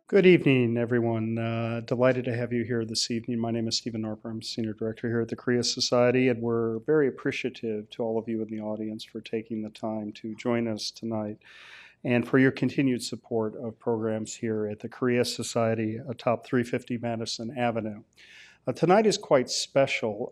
Good evening, everyone. Delighted to have you here this evening. My name is Stephen Norper. I'm Senior Director here at the Korea Society, and we're very appreciative to all of you in the audience for taking the time to join us tonight and for your continued support of programs here at the Korea Society atop 350 Madison Avenue. Tonight is quite special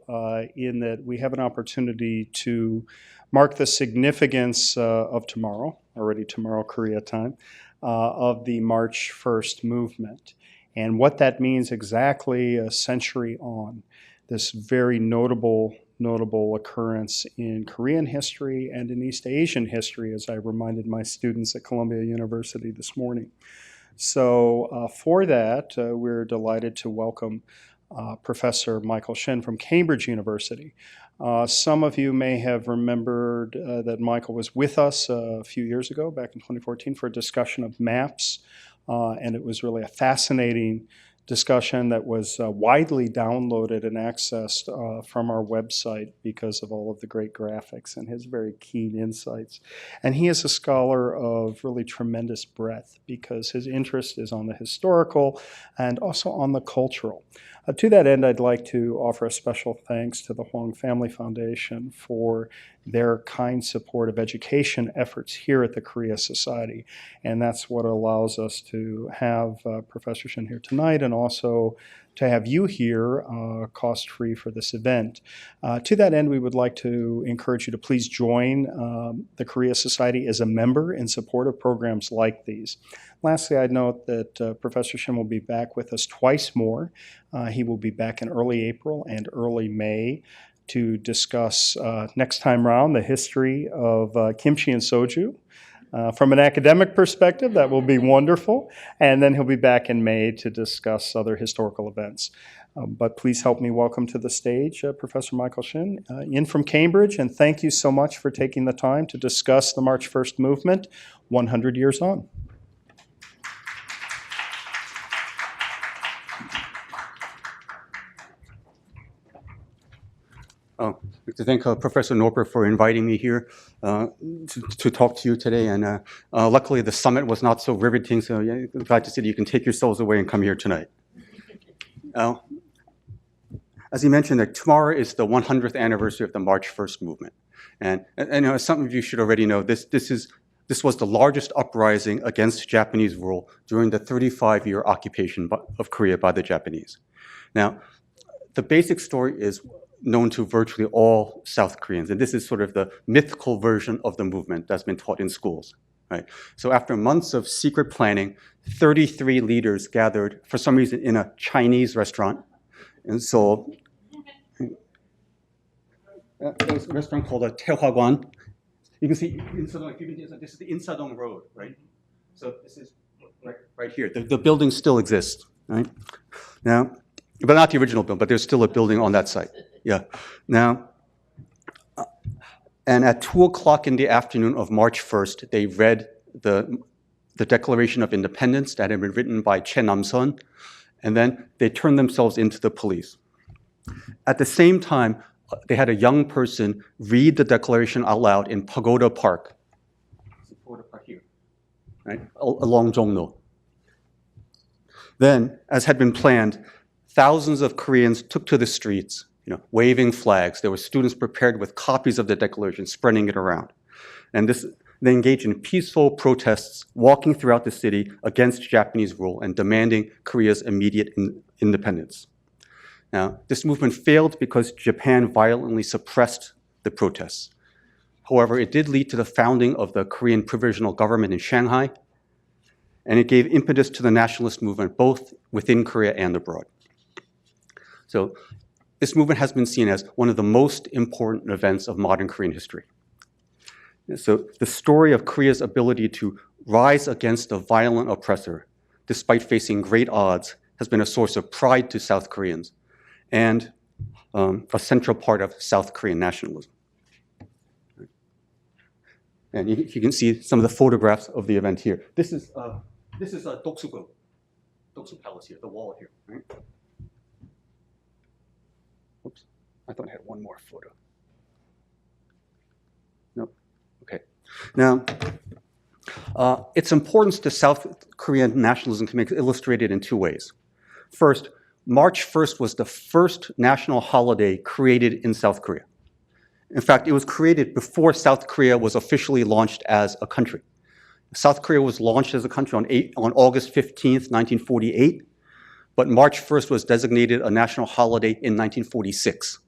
in that we have an opportunity to mark the significance of tomorrow, already tomorrow Korea time, of the March 1st movement and what that means exactly a century on, this very notable occurrence in Korean history and in East Asian history, as I reminded my students at Columbia University this morning. So for that, we're delighted to welcome Professor Michael Shin from Cambridge University. Some of you may have remembered that Michael was with us a few years ago, back in 2014, for a discussion of maps, and it was really a fascinating discussion that was widely downloaded and accessed from our website because of all of the great graphics and his very keen insights. And he is a scholar of really tremendous breadth because his interest is on the historical and also on the cultural. To that end, I'd like to offer a special thanks to the Huang Family Foundation for their kind support of education efforts here at the Korea Society. And that's what allows us to have Professor Shin here tonight and also to have you here cost-free for this event. To that end, we would like to encourage you to please join the Korea Society as a member in support of programs like these. Lastly, I'd note that Professor Shin will be back with us twice more. He will be back in early April and early May to discuss next time around the history of kimchi and soju. From an academic perspective, that will be wonderful. And then he'll be back in May to discuss other historical events. But please help me welcome to the stage Professor Michael Shin, in from Cambridge. And thank you so much for taking the time to discuss the March 1st movement 100 years on. I'd like to thank Professor Norper for inviting me here to talk to you today. And luckily, the summit was not so riveting, so yeah, I'm glad to see that you can take yourselves away and come here tonight. As you mentioned, tomorrow is the 100th anniversary of the March 1st movement. And as some of you should already know, this was the largest uprising against Japanese rule during the 35-year occupation of Korea by the Japanese. Now, the basic story is known to virtually all South Koreans, and this is sort of the mythical version of the movement that's been taught in schools, right? So after months of secret planning, 33 leaders gathered for some reason in a Chinese restaurant in Seoul. There's a restaurant called a Taehwagwan. You can see Insadong, this is the Insadong Road, right? So this is right here. The building still exists, right? Now, but not the original building, but there's still a building on that site. Yeah. Now, and at 2 o'clock in the afternoon of March 1st, they read the Declaration of Independence that had been written by Che Nam-son, and then they turned themselves into the police. At the same time, they had a young person read the Declaration out loud in Pagoda Park. Pagoda Park here, right, along Jongno. Then, as had been planned, thousands of Koreans took to the streets, waving flags. There were students prepared with copies of the Declaration, spreading it around. And they engaged in peaceful protests, walking throughout the city against Japanese rule and demanding Korea's immediate independence. Now, this movement failed because Japan violently suppressed the protests. However, it did lead to the founding of the Korean Provisional Government in Shanghai, and it gave impetus to the nationalist movement both within Korea and abroad. So this movement has been seen as one of the most important events of modern Korean history. So the story of Korea's ability to rise against a violent oppressor, despite facing great odds, has been a source of pride to South Koreans and a central part of South Korean nationalism. And you can see some of the photographs of the event here. This is Doksu Palace here, the wall here, right? Oops, I thought I had one more photo. Nope. Okay. Now, Its importance to South Korean nationalism can be illustrated in two ways. First, March 1st was the first national holiday created in South Korea. In fact, it was created before South Korea was officially launched as a country. South Korea was launched as a country on August 15th, 1948, but March 1st was designated a national holiday in 1946,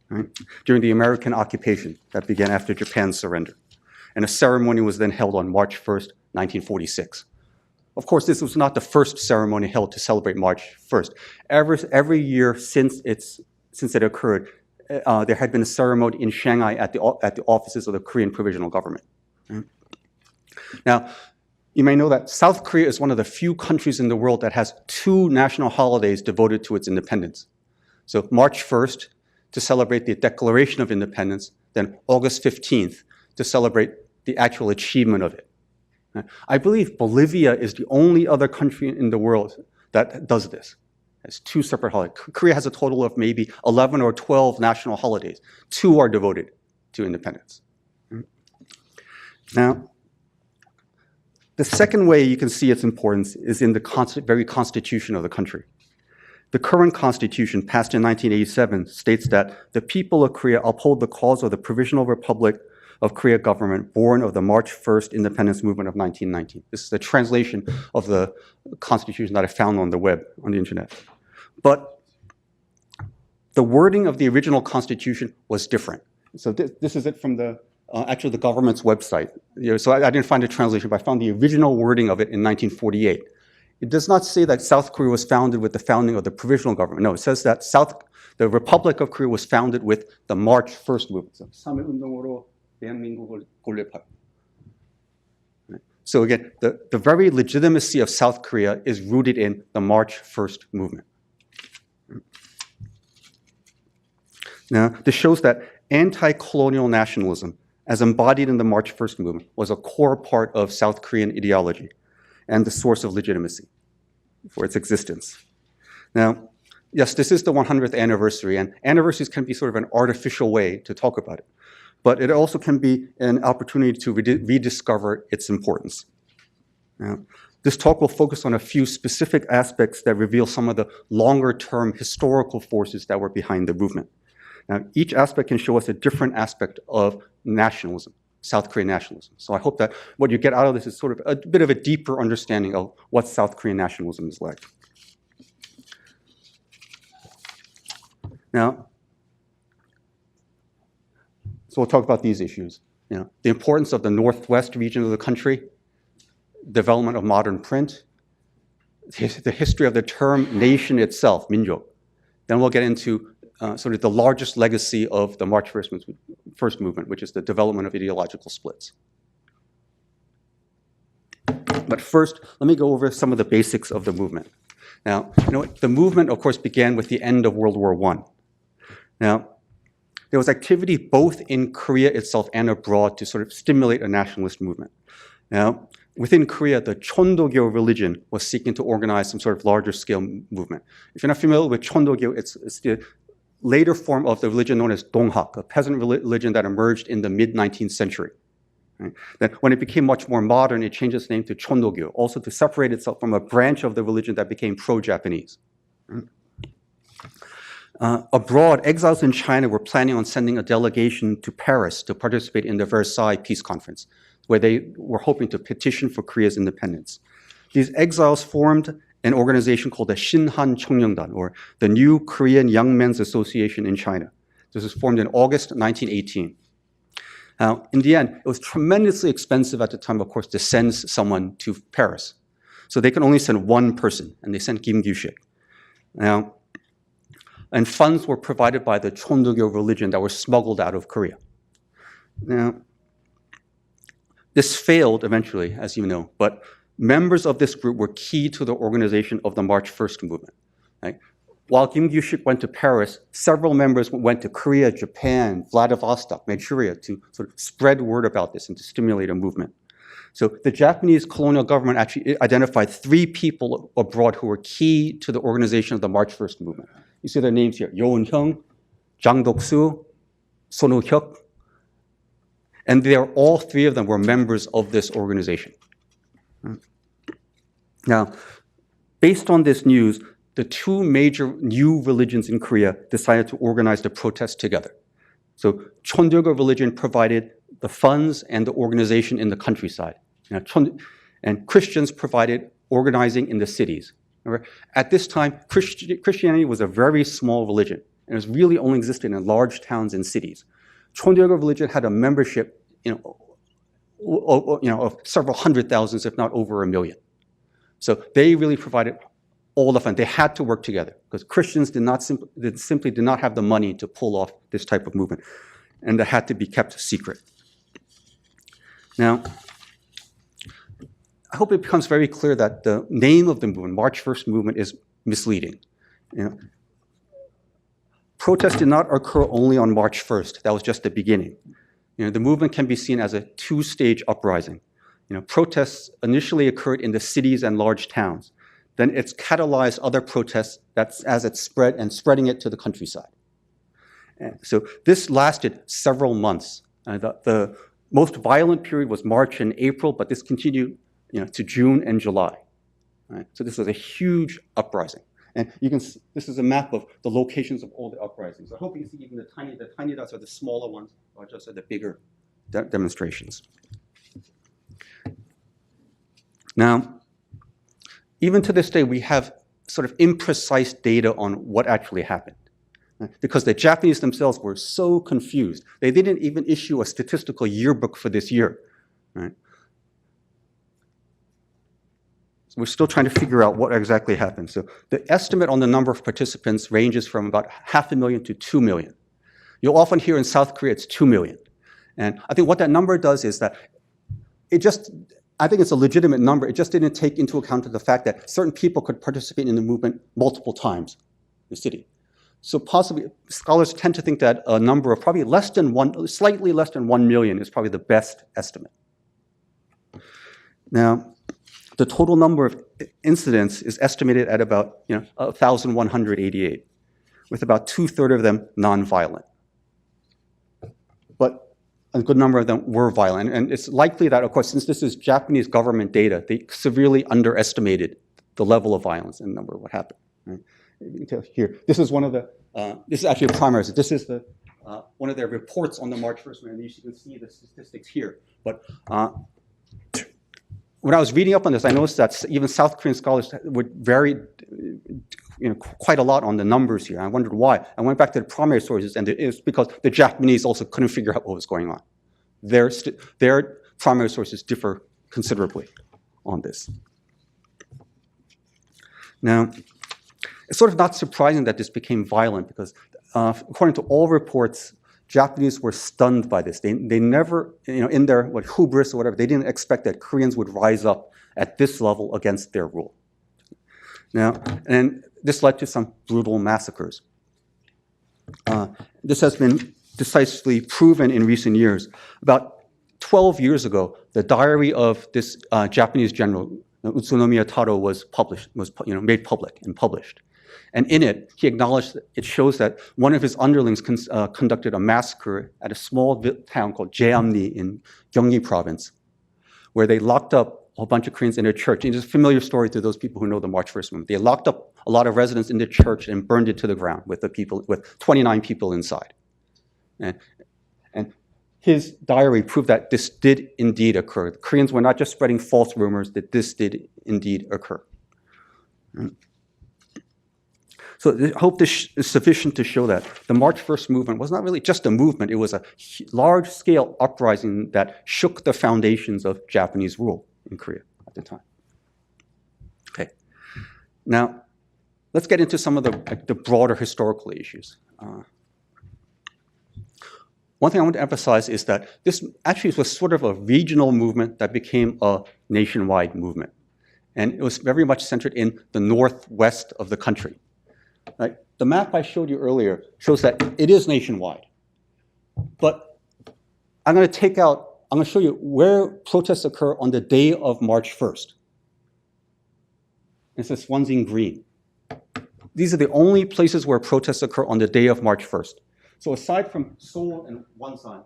right, during the American occupation that began after Japan's surrender. And a ceremony was then held on March 1st, 1946. Of course, this was not the first ceremony held to celebrate March 1st. Every year since it occurred, there had been a ceremony in Shanghai at the offices of the Korean Provisional Government. Right? Now, you may know that South Korea is one of the few countries in the world that has two national holidays devoted to its independence. So March 1st to celebrate the Declaration of Independence, then August 15th to celebrate the actual achievement of it. I believe Bolivia is the only other country in the world that does this. It's two separate holidays. Korea has a total of maybe 11 or 12 national holidays. Two are devoted to independence. Now, the second way you can see its importance is in the very constitution of the country. The current constitution, passed in 1987, states that the people of Korea uphold the cause of the Provisional Republic of Korea government born of the March 1st independence movement of 1919. This is a translation of the constitution that I found on the web, on the internet. But the wording of the original constitution was different. So this is it from the actually the government's website. So I didn't find a translation, but I found the original wording of it in 1948. It does not say that South Korea was founded with the founding of the provisional government. No, it says that the Republic of Korea was founded with the March 1st movement. So again, the very legitimacy of South Korea is rooted in the March 1st movement. Now, this shows that anti-colonial nationalism, as embodied in the March 1st movement, was a core part of South Korean ideology and the source of legitimacy for its existence. Now, yes, this is the 100th anniversary, and anniversaries can be sort of an artificial way to talk about it, but it also can be an opportunity to rediscover its importance. Now, this talk will focus on a few specific aspects that reveal some of the longer-term historical forces that were behind the movement. Now, each aspect can show us a different aspect of nationalism, South Korean nationalism. So I hope that what you get out of this is sort of a bit of a deeper understanding of what South Korean nationalism is like. Now, so we'll talk about these issues. The importance of the northwest region of the country, development of modern print, the history of the term nation itself, 민족. Then we'll get into sort of the largest legacy of the March 1st movement, which is the development of ideological splits. But first, let me go over some of the basics of the movement. Now, the movement, of course, began with the end of World War I. Now, there was activity both in Korea itself and abroad to sort of stimulate a nationalist movement. Now, within Korea, the Chondogyo religion was seeking to organize some sort of larger scale movement. If you're not familiar with Chondogyo, it's the later form of the religion known as Donghak, a peasant religion that emerged in the mid-19th century. Right? Then when it became much more modern, it changed its name to Chondogyo, also to separate itself from a branch of the religion that became pro-Japanese. Right? Abroad, exiles in China were planning on sending a delegation to Paris to participate in the Versailles Peace Conference, where they were hoping to petition for Korea's independence. These exiles formed an organization called the Shin 청년단, or the New Korean Young Men's Association in China. This was formed in August 1918. Now, in the end, it was tremendously expensive at the time, of course, to send someone to Paris. So they could only send one person, and they sent Kim Gyu-shik. Now, and funds were provided by the Chondogyo religion that were smuggled out of Korea. Now, this failed eventually, as you know, but members of this group were key to the organization of the March 1st movement. Right? While Kim Gyu-shik went to Paris, several members went to Korea, Japan, Vladivostok, Manchuria to sort of spread word about this and to stimulate a movement. So the Japanese colonial government actually identified 3 people abroad who were key to the organization of the March 1st movement. You see their names here, Yo Eun-hyung, Jang Dok-soo, Son Woo-hyuk, and all 3 of them were members of this organization. Now, based on this news, the two major new religions in Korea decided to organize the protest together. So Chondeulgo religion provided the funds and the organization in the countryside. And Christians provided organizing in the cities. Remember, at this time, Christianity was a very small religion, and it was really only existed in large towns and cities. Chondeulgo religion had a membership, of several hundred thousands, if not over 1 million. So they really provided all the funds. They had to work together because Christians simply did not have the money to pull off this type of movement, and that had to be kept secret. Now, I hope it becomes very clear that the name of the movement, March 1st movement, is misleading. Protests did not occur only on March 1st. That was just the beginning. The movement can be seen as a two-stage uprising. Protests initially occurred in the cities and large towns. Then it's catalyzed other protests as it spread and spreading it to the countryside. And so this lasted several months. The most violent period was March and April, but this continued to June and July. Right? So this was a huge uprising. And you can see, this is a map of the locations of all the uprisings. I hope you can see even the tiny dots are the smaller ones, or just are the bigger demonstrations. Now, even to this day, we have sort of imprecise data on what actually happened. Because the Japanese themselves were so confused. They didn't even issue a statistical yearbook for this year. Right? So we're still trying to figure out what exactly happened. So the estimate on the number of participants ranges from about 500,000 to 2 million. You'll often hear in South Korea it's 2 million. And I think what that number does is that I think it's a legitimate number. It just didn't take into account the fact that certain people could participate in the movement multiple times in the city. So possibly, scholars tend to think that a number of probably slightly less than 1 million is probably the best estimate. Now, the total number of incidents is estimated at about 1,188, with about 2/3 of them nonviolent. But a good number of them were violent. And it's likely that, of course, since this is Japanese government data, they severely underestimated the level of violence and the number of what happened. Right? Here, this is one of the, this is actually a primary. This is the one of their reports on the March 1st, and you can see the statistics here. But when I was reading up on this, I noticed that even South Korean scholars would vary quite a lot on the numbers here. I wondered why. I went back to the primary sources, and it's because the Japanese also couldn't figure out what was going on. Their primary sources differ considerably on this. Now, it's sort of not surprising that this became violent because, according to all reports, Japanese were stunned by this. They never, in their hubris or whatever, they didn't expect that Koreans would rise up at this level against their rule. Now, and this led to some brutal massacres. This has been decisively proven in recent years. About 12 years ago, the diary of this Japanese general, Utsunomiya Taro, was made public and published. And in it, he acknowledged that it shows that one of his underlings conducted a massacre at a small town called Jeamni in Gyeonggi province, where they locked up a bunch of Koreans in a church. And it's a familiar story to those people who know the March 1st movement. They locked up a lot of residents in the church and burned it to the ground with 29 people inside. And his diary proved that this did indeed occur. The Koreans were not just spreading false rumors, that this did indeed occur. So I hope this is sufficient to show that the March 1st movement was not really just a movement, it was a large-scale uprising that shook the foundations of Japanese rule in Korea at the time. Okay. Now, let's get into some of the broader historical issues. One thing I want to emphasize is that this actually was sort of a regional movement that became a nationwide movement. And it was very much centered in the northwest of the country. Right? The map I showed you earlier shows that it is nationwide. But I'm going to show you where protests occur on the day of March 1st. It says one's in green. These are the only places where protests occur on the day of March 1st. So aside from Seoul and Wonsan,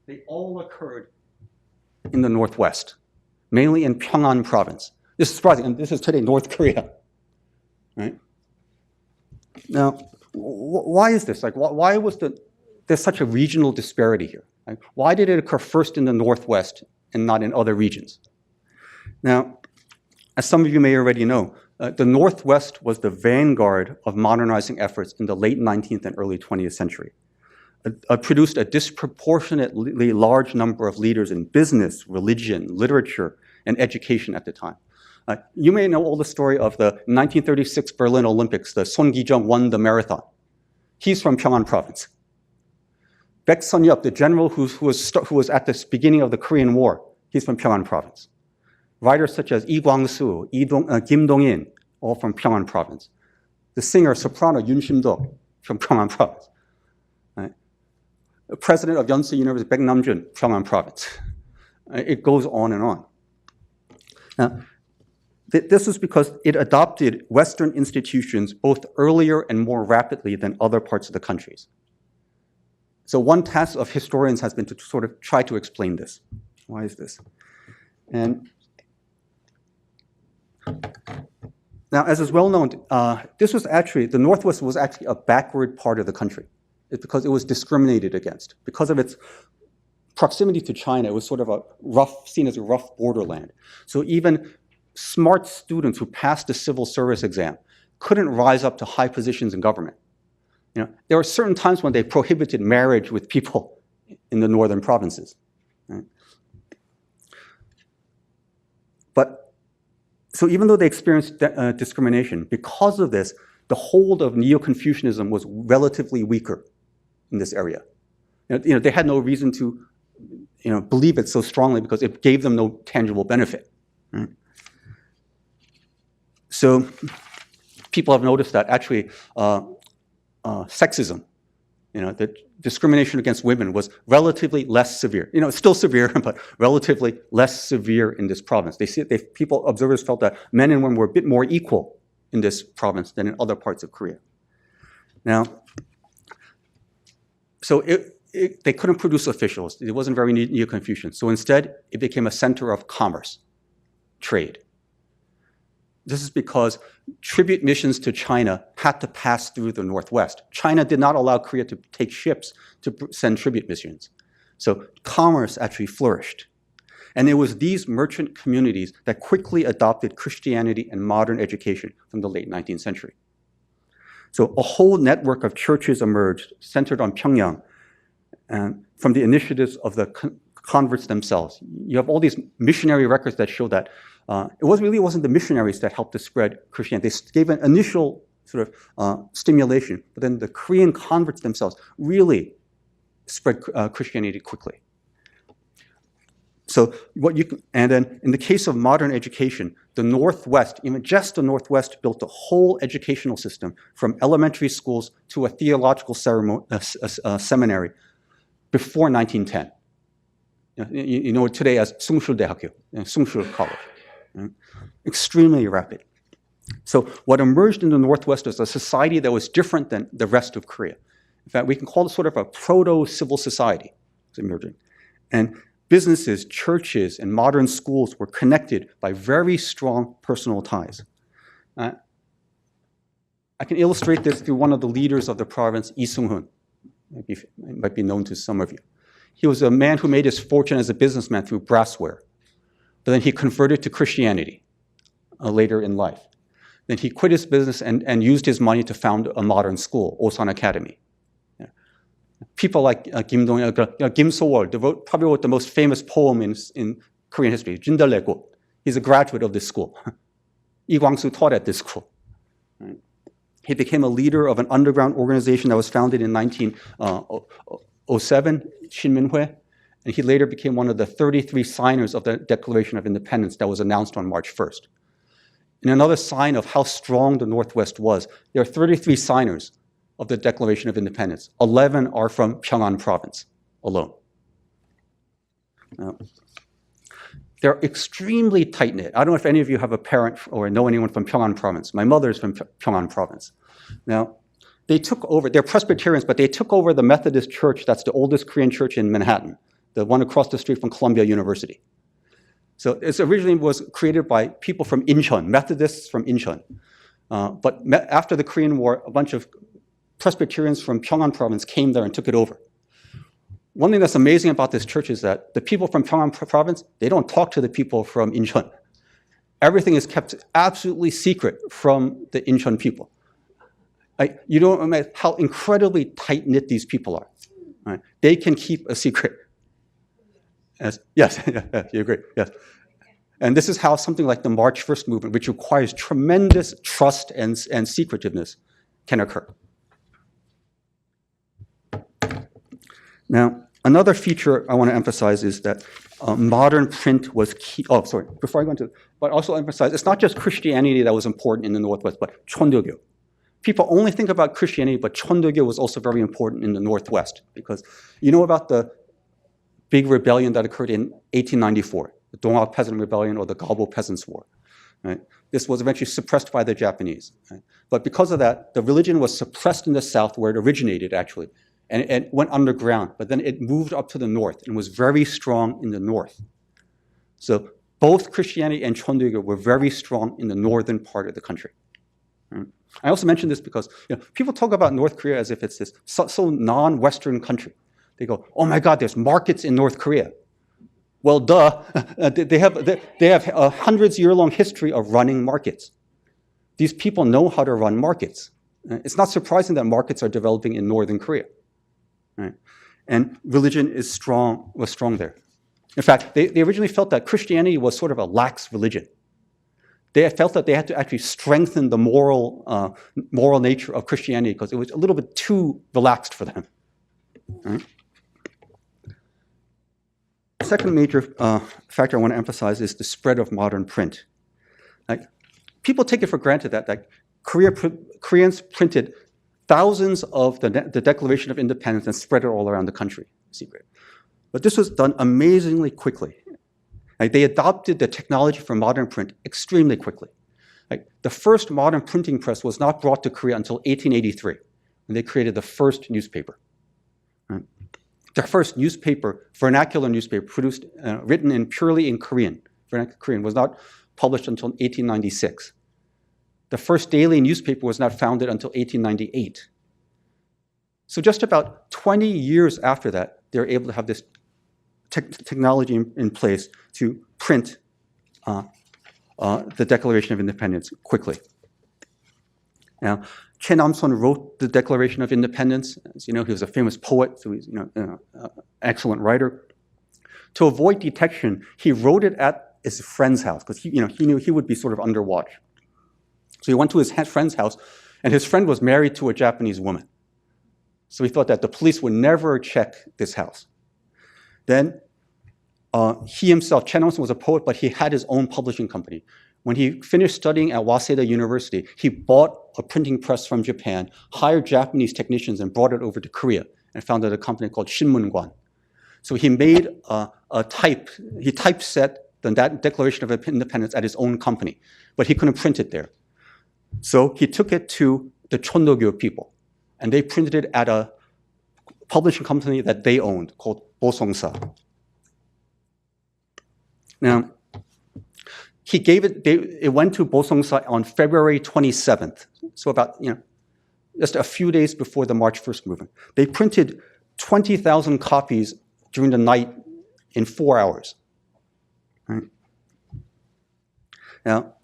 they all occurred in the northwest. mainly in Pyongan province. This is surprising, and this is today North Korea, right? Now, why is this? Like, why was there's such a regional disparity here? Right? Why did it occur first in the Northwest and not in other regions? Now, as some of you may already know, the Northwest was the vanguard of modernizing efforts in the late 19th and early 20th century. Produced a disproportionately large number of leaders in business, religion, literature, and education at the time. You may know all the story of the 1936 Berlin Olympics. The Son Gi-jung won the marathon. He's from Pyongan province. Baek Sun-yup, the general who was at the beginning of the Korean War, he's from Pyongan province. Writers such as Lee Kwang-soo, Kim Dong-in, all from Pyongan province. The singer, soprano Yoon Shim-dok, from Pyongan province. Right? The president of Yonsei University, Baek Nam-jun, Pyongan province. It goes on and on. Now, this is because it adopted Western institutions both earlier and more rapidly than other parts of the countries. So one task of historians has been to sort of try to explain this. Why is this? And now, as is well known, the Northwest was actually a backward part of the country. It's because it was discriminated against. Because of its proximity to China, it was sort of seen as a rough borderland. So even smart students who passed the civil service exam couldn't rise up to high positions in government. There were certain times when they prohibited marriage with people in the northern provinces. Right? So even though they experienced discrimination, because of this, the hold of Neo-Confucianism was relatively weaker in this area. They had no reason to believe it so strongly because it gave them no tangible benefit. Right? So people have noticed that actually sexism, the discrimination against women was relatively less severe. It's still severe, but relatively less severe in this province. Observers felt that men and women were a bit more equal in this province than in other parts of Korea. Now, so they couldn't produce officials. It wasn't very Neo-Confucian. So instead, it became a center of commerce, trade. This is because tribute missions to China had to pass through the Northwest. China did not allow Korea to take ships to send tribute missions. So commerce actually flourished. And it was these merchant communities that quickly adopted Christianity and modern education from the late 19th century. So a whole network of churches emerged centered on Pyongyang from the initiatives of the converts themselves. You have all these missionary records that show that it wasn't the missionaries that helped to spread Christianity. They gave an initial sort of stimulation, but then the Korean converts themselves really spread Christianity quickly. So and then in the case of modern education, the Northwest, even just the Northwest, built a whole educational system from elementary schools to a theological seminary before 1910. You know it today as Sungshul-daehakyo, Sungshul College. Right? Extremely rapid. So what emerged in the Northwest was a society that was different than the rest of Korea. In fact, we can call it sort of a proto-civil society was emerging. And businesses, churches, and modern schools were connected by very strong personal ties. I can illustrate this through one of the leaders of the province, Lee Sung-hoon. Might be known to some of you. He was a man who made his fortune as a businessman through brassware. But then he converted to Christianity later in life. Then he quit his business and used his money to found a modern school, Osan Academy. Yeah. People like Kim So-wol probably wrote the most famous poem in Korean history, Jindal-legot. He's a graduate of this school. Lee Kwang-soo taught at this school. Right. He became a leader of an underground organization that was founded in 1907, Shin, and he later became one of the 33 signers of the Declaration of Independence that was announced on March 1st. And another sign of how strong the Northwest was, there are 33 signers of the Declaration of Independence. 11 are from Pyongan province alone. They're extremely tight-knit. I don't know if any of you have a parent or know anyone from Pyongan province. My mother is from Pyongan province. Now, they took over, they're Presbyterians, but they took over the Methodist church that's the oldest Korean church in Manhattan, the one across the street from Columbia University. So it originally was created by people from Incheon, Methodists from Incheon. But after the Korean War, a bunch of Presbyterians from Pyongan province came there and took it over. One thing that's amazing about this church is that the people from Pyongan province, they don't talk to the people from Incheon. Everything is kept absolutely secret from the Incheon people. You don't imagine how incredibly tight-knit these people are. Right? They can keep a secret. Yes, you agree, yes. And this is how something like the March 1st movement, which requires tremendous trust and secretiveness, can occur. Now, another feature I want to emphasize is that modern print was key. Oh, sorry, before I go into it, but also emphasize, it's not just Christianity that was important in the Northwest, but Chondogyo. People only think about Christianity, but Chondogyo was also very important in the Northwest, because you know about the big rebellion that occurred in 1894, the Donghak Peasant Rebellion or the Gabo Peasants' War. Right? This was eventually suppressed by the Japanese. Right? But because of that, the religion was suppressed in the South, where it originated, actually, and it went underground. But then it moved up to the north and was very strong in the north. So both Christianity and Chondogyo were very strong in the northern part of the country. Right? I also mention this because people talk about North Korea as if it's this so non-Western country. They go, oh my God, there's markets in North Korea. Well, duh, they have a hundreds-year-long history of running markets. These people know how to run markets. It's not surprising that markets are developing in Northern Korea. Right? And religion was strong there. In fact, they originally felt that Christianity was sort of a lax religion. They felt that they had to actually strengthen the moral nature of Christianity because it was a little bit too relaxed for them. Right? The second major factor I want to emphasize is the spread of modern print. People take it for granted that Koreans printed thousands of the Declaration of Independence and spread it all around the country, secret. But this was done amazingly quickly. They adopted the technology for modern print extremely quickly. The first modern printing press was not brought to Korea until 1883, when they created the first newspaper. Their first newspaper, vernacular newspaper, written purely in Korean, vernacular Korean, was not published until 1896. The first daily newspaper was not founded until 1898. So just about 20 years after that, they were able to have this technology in place to print the Declaration of Independence quickly. Now, Chen Nam-son wrote the Declaration of Independence. As you know, he was a famous poet, so he's an excellent writer. To avoid detection, he wrote it at his friend's house because he knew he would be sort of under watch. So he went to his friend's house, and his friend was married to a Japanese woman. So he thought that the police would never check this house. Then he himself, Chen Nam-son was a poet, but he had his own publishing company. When he finished studying at Waseda University, he bought a printing press from Japan, hired Japanese technicians, and brought it over to Korea, and founded a company called Shinmun-gwan. So he made he typeset the Declaration of Independence at his own company, but he couldn't print it there. So he took it to the Chondogyo people, and they printed it at a publishing company that they owned called Bosongsa. Now, it went to Bosongsa on February 27th, so about, just a few days before the March 1st movement. They printed 20,000 copies during the night in 4 hours. Right? Now,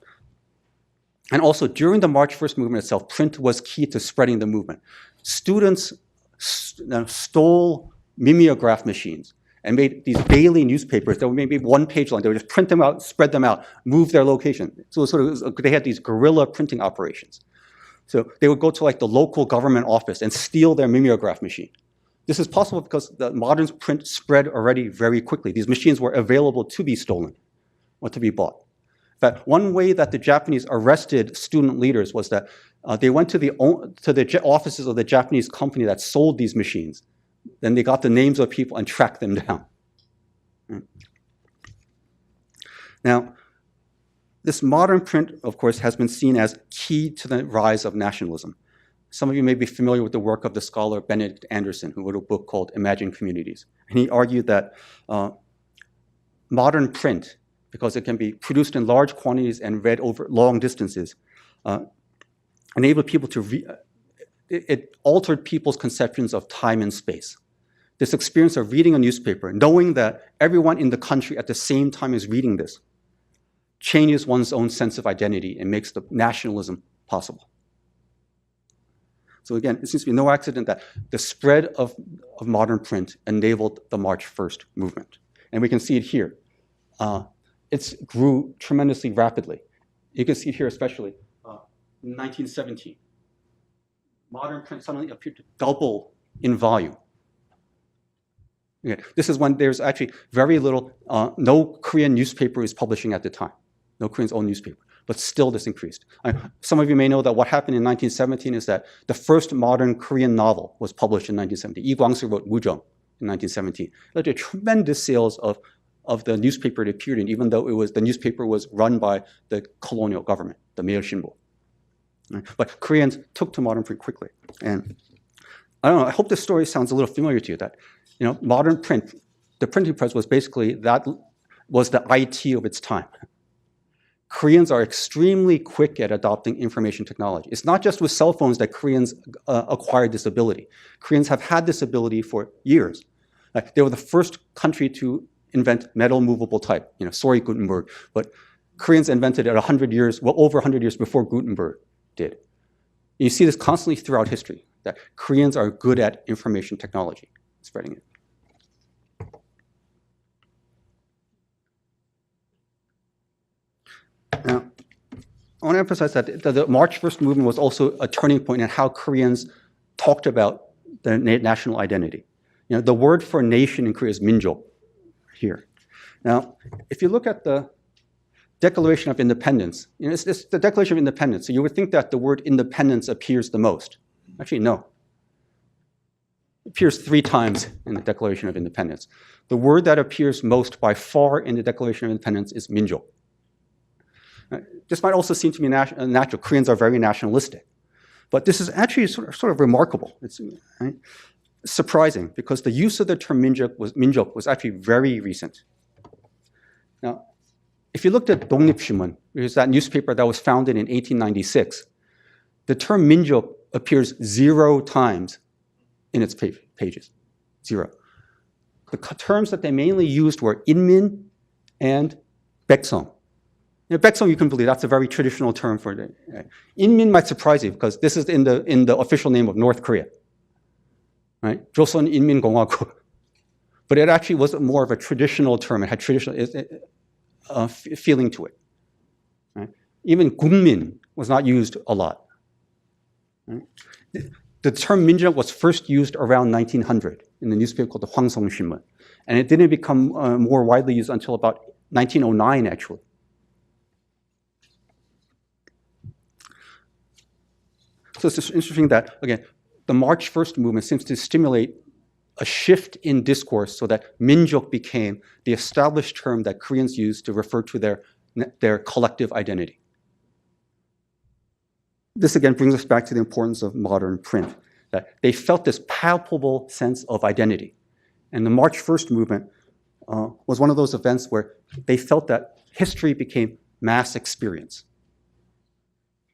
and also during the March 1st movement itself, print was key to spreading the movement. Students stole mimeograph machines and made these daily newspapers that were maybe one page long. They would just print them out, spread them out, move their location. So they had these guerrilla printing operations. So they would go to the local government office and steal their mimeograph machine. This is possible because the modern print spread already very quickly. These machines were available to be stolen or to be bought. In fact, one way that the Japanese arrested student leaders was that they went to the offices of the Japanese company that sold these machines. Then they got the names of people and tracked them down. Now, this modern print, of course, has been seen as key to the rise of nationalism. Some of you may be familiar with the work of the scholar Benedict Anderson, who wrote a book called Imagined Communities. And he argued that modern print because it can be produced in large quantities and read over long distances, enabled people to it altered people's conceptions of time and space. This experience of reading a newspaper, knowing that everyone in the country at the same time is reading this, changes one's own sense of identity and makes the nationalism possible. So again, it seems to be no accident that the spread of modern print enabled the March 1st movement. And we can see it here. It grew tremendously rapidly. You can see it here especially in 1917. Modern print suddenly appeared to double in volume. Okay. This is when there's actually very little, no Korean newspaper is publishing at the time, no Korean's own newspaper, but still this increased. Some of you may know that what happened in 1917 is that the first modern Korean novel was published in 1917. Lee Kwang-soo wrote Mujong in 1917. It led to tremendous sales of the newspaper it appeared in, even though the newspaper was run by the colonial government, the Mail-Shinbo. Right? But Koreans took to modern print quickly. And I don't know, I hope this story sounds a little familiar to you, that modern print, the printing press was basically, that was the IT of its time. Koreans are extremely quick at adopting information technology. It's not just with cell phones that Koreans acquired this ability. Koreans have had this ability for years. They were the first country to invent metal movable type, sorry Gutenberg, but Koreans invented it 100 years, well over 100 years before Gutenberg did. You see this constantly throughout history, that Koreans are good at information technology, spreading it. Now, I want to emphasize that the March 1st movement was also a turning point in how Koreans talked about their national identity. The word for nation in Korea is minjok here. Now, if you look at the Declaration of Independence, it's the Declaration of Independence, so you would think that the word independence appears the most. Actually, no. It appears 3 times in the Declaration of Independence. The word that appears most by far in the Declaration of Independence is minjok. This might also seem to be natural. Koreans are very nationalistic. But this is actually sort of remarkable. It's right? Surprising, because the use of the term minjok was actually very recent. Now, if you looked at 독립신문, which is that newspaper that was founded in 1896, the term minjok appears 0 times in its pages. 0. The terms that they mainly used were inmin and 백성. 백성, you can believe, that's a very traditional term for it. Inmin might surprise you, because this is in the official name of North Korea. Right? 조선 인민공화국. But it actually was more of a traditional term. It had traditional feeling to it. Right? Even 국민 was not used a lot. Right? The term 민족 was first used around 1900 in the newspaper called the 황성신문. And it didn't become more widely used until about 1909, actually. So it's just interesting that, again, the March 1st movement seems to stimulate a shift in discourse so that minjok became the established term that Koreans use to refer to their collective identity. This again brings us back to the importance of modern print, that they felt this palpable sense of identity. And the March 1st movement was one of those events where they felt that history became mass experience.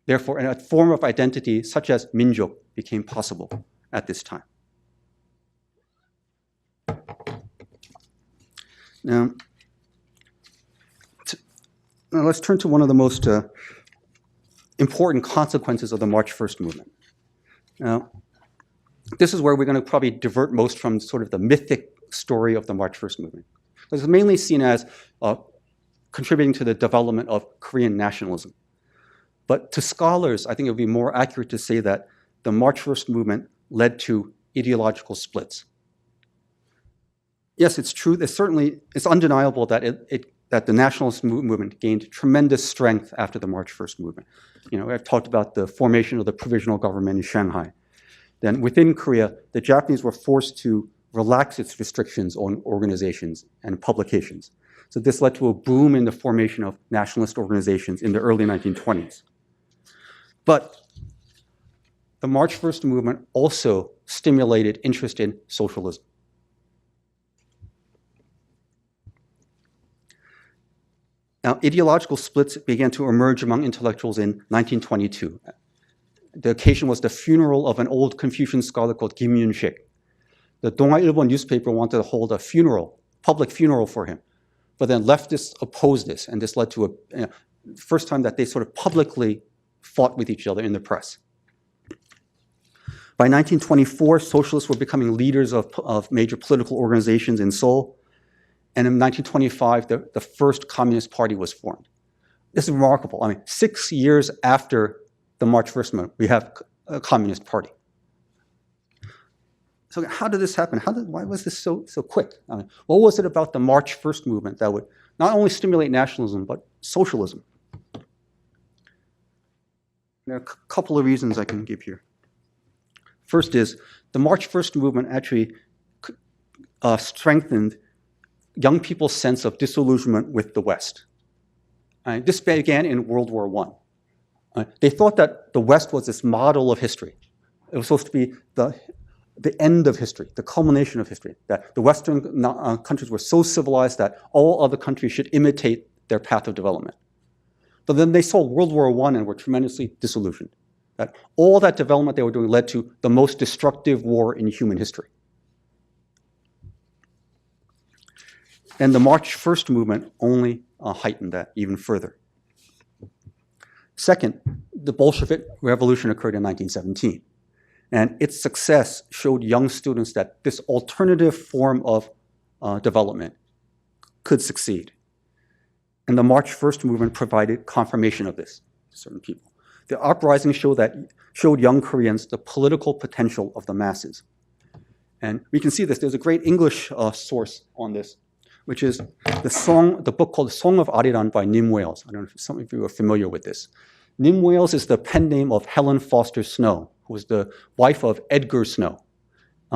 Therefore, a form of identity such as minjok became possible at this time. Now let's turn to one of the most important consequences of the March 1st movement. Now, this is where we're going to probably divert most from sort of the mythic story of the March 1st movement. It's mainly seen as contributing to the development of Korean nationalism. But to scholars, I think it would be more accurate to say that the March 1st movement led to ideological splits. Yes, it's true. It's undeniable that that the nationalist movement gained tremendous strength after the March 1st movement. I've talked about the formation of the provisional government in Shanghai. Then within Korea, the Japanese were forced to relax its restrictions on organizations and publications. So this led to a boom in the formation of nationalist organizations in the early 1920s. But the March 1st movement also stimulated interest in socialism. Now, ideological splits began to emerge among intellectuals in 1922. The occasion was the funeral of an old Confucian scholar called Kim Yun-shik. The Donga-ilbo newspaper wanted to hold a funeral, public funeral for him, but then leftists opposed this, and this led to a first time that they sort of publicly fought with each other in the press. By 1924, socialists were becoming leaders of major political organizations in Seoul, and in 1925, the first Communist Party was formed. This is remarkable. I mean, 6 years after the March 1st movement, we have a Communist Party. So how did this happen? Why was this so quick? I mean, what was it about the March 1st movement that would not only stimulate nationalism, but socialism? There are a couple of reasons I can give here. First is, the March 1st movement actually strengthened young people's sense of disillusionment with the West. This began in World War I. They thought that the West was this model of history. It was supposed to be the end of history, the culmination of history, that the Western countries were so civilized that all other countries should imitate their path of development. But then they saw World War I and were tremendously disillusioned. That all that development they were doing led to the most destructive war in human history. And the March 1st movement only heightened that even further. Second, the Bolshevik Revolution occurred in 1917. And its success showed young students that this alternative form of development could succeed. And the March 1st movement provided confirmation of this to certain people. The uprising showed young Koreans the political potential of the masses. And we can see this. There's a great English source on this, which is the book called Song of Ariran by Nim Wales. I don't know if some of you are familiar with this. Nim Wales is the pen name of Helen Foster Snow, who was the wife of Edgar Snow.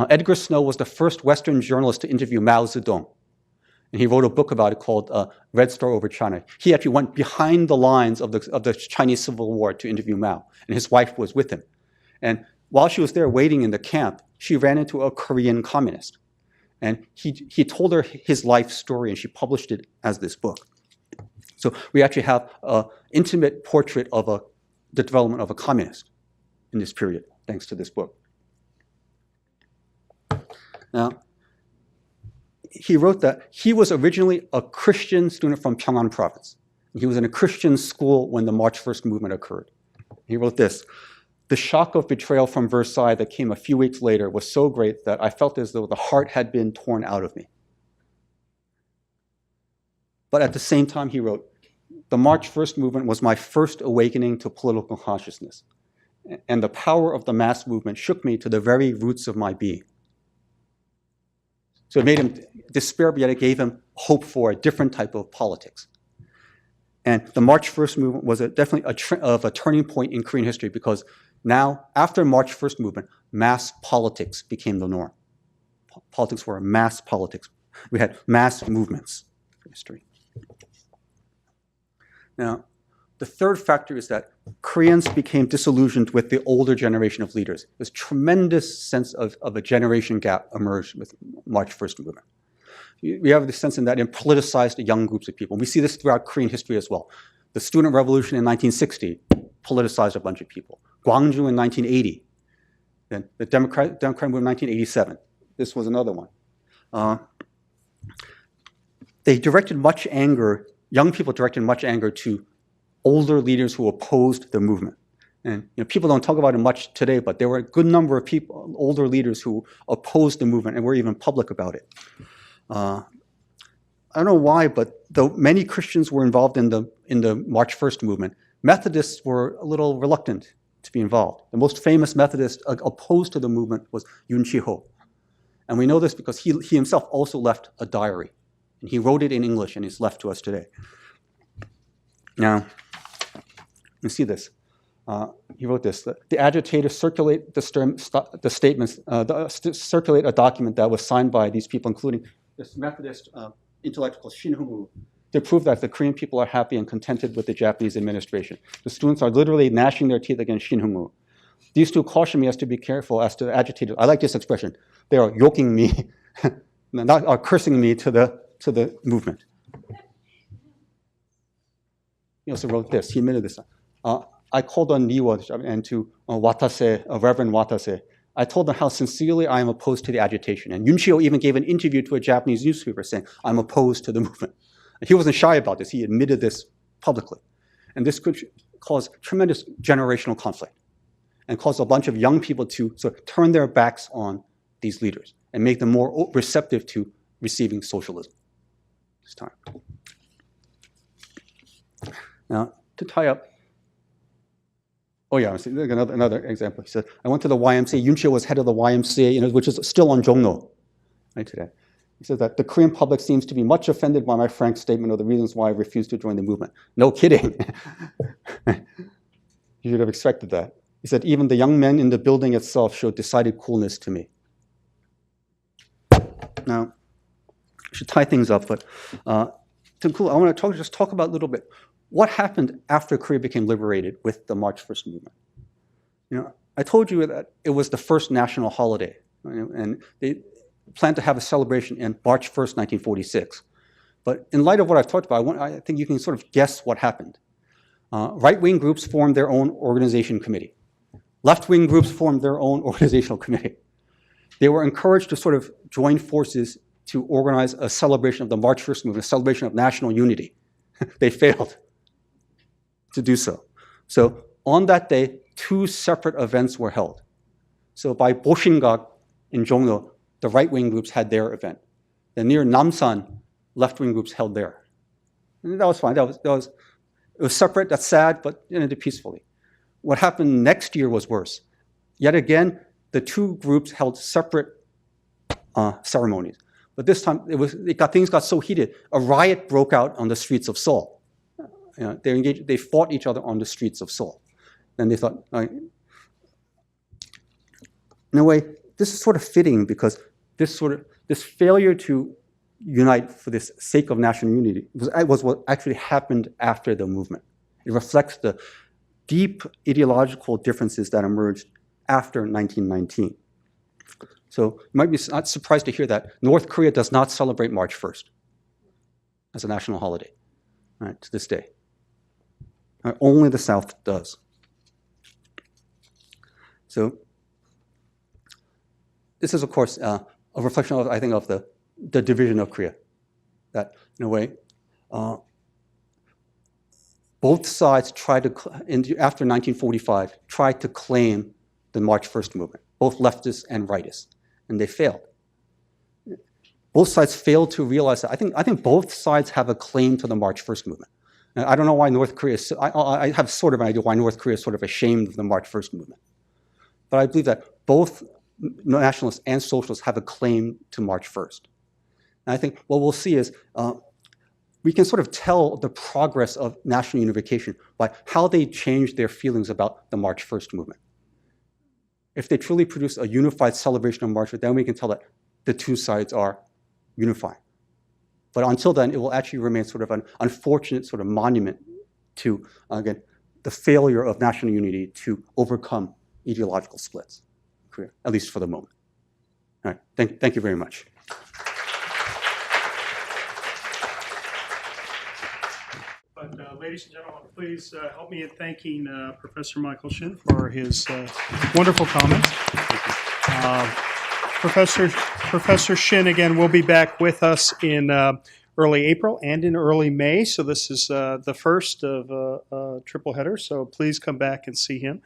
Edgar Snow was the first Western journalist to interview Mao Zedong. And he wrote a book about it called Red Star Over China. He actually went behind the lines of the Chinese Civil War to interview Mao, and his wife was with him. And while she was there waiting in the camp, she ran into a Korean communist. And he told her his life story, and she published it as this book. So we actually have an intimate portrait of the development of a communist in this period, thanks to this book. Now, he wrote that he was originally a Christian student from Pyongan province. He was in a Christian school when the March 1st movement occurred. He wrote this: "The shock of betrayal from Versailles that came a few weeks later was so great that I felt as though the heart had been torn out of me." But at the same time, he wrote, "The March 1st movement was my first awakening to political consciousness, and the power of the mass movement shook me to the very roots of my being." So it made him despair, but yet it gave him hope for a different type of politics. And the March 1st movement was definitely a turning point in Korean history, because now, after March 1st movement, mass politics became the norm. Politics were mass politics. We had mass movements in history. Now, the third factor is that Koreans became disillusioned with the older generation of leaders. This tremendous sense of a generation gap emerged with March 1st movement. We have this sense in that it politicized young groups of people. We see this throughout Korean history as well. The student revolution in 1960 politicized a bunch of people. Gwangju in 1980. Then the Democratic movement in 1987. This was another one. Young people directed much anger to older leaders who opposed the movement. And people don't talk about it much today, but there were a good number of people, older leaders, who opposed the movement and were even public about it. I don't know why, but though many Christians were involved in the March 1st movement, Methodists were a little reluctant to be involved. The most famous Methodist opposed to the movement was Yoon Chi-ho. And we know this because he himself also left a diary. And he wrote it in English, and it's left to us today. Now, you see this. He wrote this: "The agitators circulate circulate a document that was signed by these people, including this Methodist intellectual Shin, to prove that the Korean people are happy and contented with the Japanese administration. The students are literally gnashing their teeth against Shin Hung-woo. These two caution me as to be careful as to the agitators." I like this expression. They are yoking me, not are cursing me to the movement. he also wrote this. He admitted this. I called on Niwa and to Watase, Reverend Watase. I told them how sincerely I am opposed to the agitation. And Yunchio even gave an interview to a Japanese newspaper saying, I'm opposed to the movement. And he wasn't shy about this. He admitted this publicly. And this could cause tremendous generational conflict and cause a bunch of young people to sort of turn their backs on these leaders and make them more receptive to receiving socialism this time. Now, to tie up, oh yeah, another example. He said, I went to the YMCA. Yunchio was head of the YMCA, which is still on Jongno right today. He said that the Korean public seems to be much offended by my frank statement of the reasons why I refused to join the movement. No kidding. You should have expected that. He said, even the young men in the building itself showed decided coolness to me. Now, I should tie things up, but I want to just talk about a little bit what happened after Korea became liberated with the March 1st movement. I told you that it was the first national holiday, and they planned to have a celebration in March 1st, 1946. But in light of what I've talked about, I think you can sort of guess what happened. Right-wing groups formed their own organization committee. Left-wing groups formed their own organizational committee. They were encouraged to sort of join forces to organize a celebration of the March 1st movement, a celebration of national unity. They failed to do so. So on that day, two separate events were held. So by Boshingak in Jongno, the right-wing groups had their event. Then near Namsan, left-wing groups held there. And that was fine. It was separate. That's sad, but it ended peacefully. What happened next year was worse. Yet again, the two groups held separate ceremonies. But this time, things got so heated. A riot broke out on the streets of Seoul. They fought each other on the streets of Seoul. Then they thought, in a way, this is sort of fitting because this failure to unite for the sake of national unity was what actually happened after the movement. It reflects the deep ideological differences that emerged after 1919. So you might be not surprised to hear that North Korea does not celebrate March 1st as a national holiday, right, to this day. Only the South does. So this is, of course, a reflection of, I think, of the division of Korea. That, in a way, both sides tried to, after 1945, tried to claim the March 1st movement, both leftists and rightists, and they failed. Both sides failed to realize that. I think both sides have a claim to the March 1st movement. And I don't know why North Korea is, I have sort of an idea why North Korea is sort of ashamed of the March 1st movement. But I believe that both nationalists and socialists have a claim to March 1st. And I think what we'll see is we can sort of tell the progress of national unification by how they changed their feelings about the March 1st movement. If they truly produce a unified celebration of March 1st, then we can tell that the two sides are unifying. But until then, it will actually remain sort of an unfortunate sort of monument to, again, the failure of national unity to overcome ideological splits, at least for the moment. All right, thank you very much. But ladies and gentlemen, please help me in thanking Professor Michael Shin for his wonderful comments. Professor Shin, again, will be back with us in early April and in early May. So this is the first of a triple header. So please come back and see him.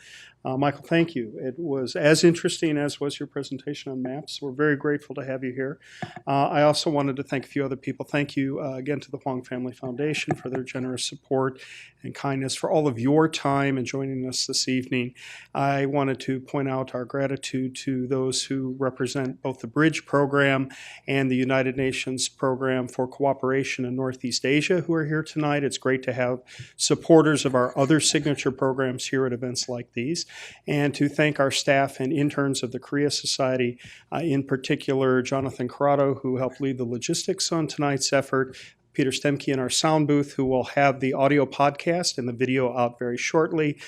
Michael, thank you. It was as interesting as was your presentation on maps. We're very grateful to have you here. I also wanted to thank a few other people. Thank you again to the Huang Family Foundation for their generous support and kindness, for all of your time in joining us this evening. I wanted to point out our gratitude to those who represent both the Bridge Program and the United Nations Program for Cooperation in Northeast Asia who are here tonight. It's great to have supporters of our other signature programs here at events like these. And to thank our staff and interns of the Korea Society, in particular Jonathan Corrado, who helped lead the logistics on tonight's effort, Peter Stemke in our sound booth, who will have the audio podcast and the video out very shortly,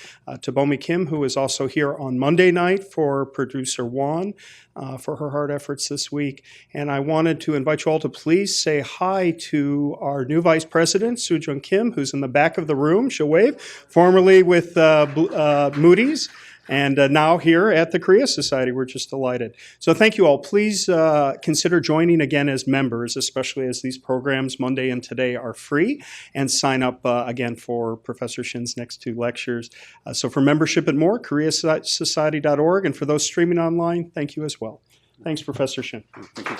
to Bomi Kim, who is also here on Monday night for producer Juan for her hard efforts this week. And I wanted to invite you all to please say hi to our new Vice President, Soo-Jung Kim, who's in the back of the room. She'll wave. Formerly with Moody's, and now here at the Korea Society. We're just delighted. So thank you all. Please consider joining again as members, especially as these programs Monday and today are free, and sign up again for Professor Shin's next 2 lectures. So for membership and more, koreasociety.org, and for those streaming online, thank you as well. Thanks, Professor Shin. Thank you.